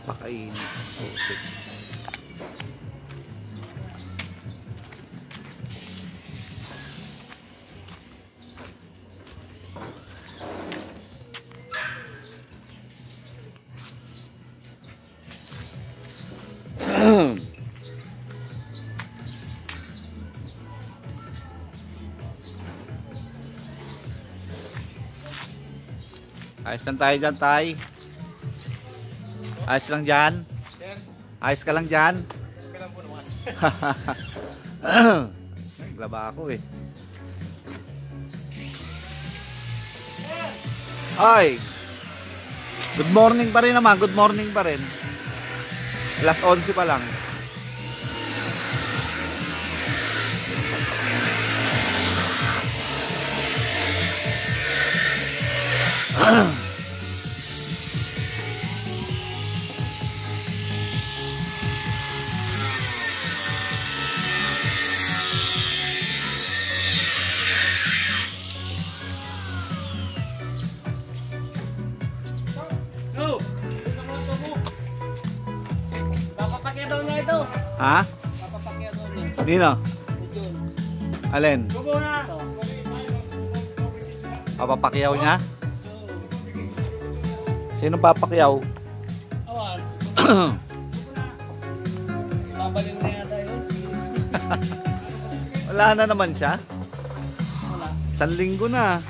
Napakainit. Okay. Ayos lang tayo dyan, tay. Ayos lang dyan. Ayos ka lang dyan. Naglaba ako eh. Ay, good morning pa rin naman. Good morning pa rin. Alas 11 pa lang. Papapakya daw niya ito. Ha? Papapakya daw niya. Nino? Alin? Subo na. Papapakyaw niya? Sino papakyaw? Awan. Babalin na yata yun. Wala na naman siya. Wala. 1 linggo na.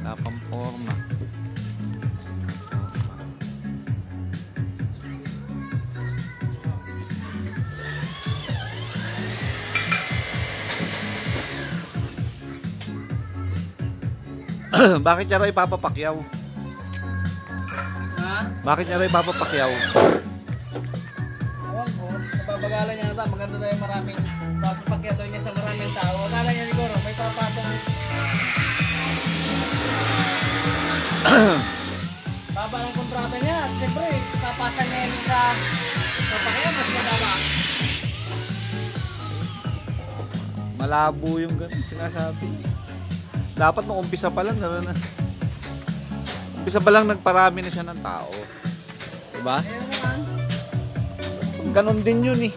Napamporma. Bakit niya raw ipapapakyaw? Ha? Bakit niya raw ipapapakyaw? Awan ko. Napabagalan niya ata. Maganda daw yung maraming papapakya daw niya sa maraming tao. Akala niya siguro may papatong. Baba ng kontrata niya. At siyempre, papatan niya yun sa papakya. Mas madama. Malabo yung ganun sinasabi. Dapat nung umpisa pa lang gano'n na. Umpisa pa lang nagparami na siya ng tao. Diba? Ayun naman. Ganun din yun eh.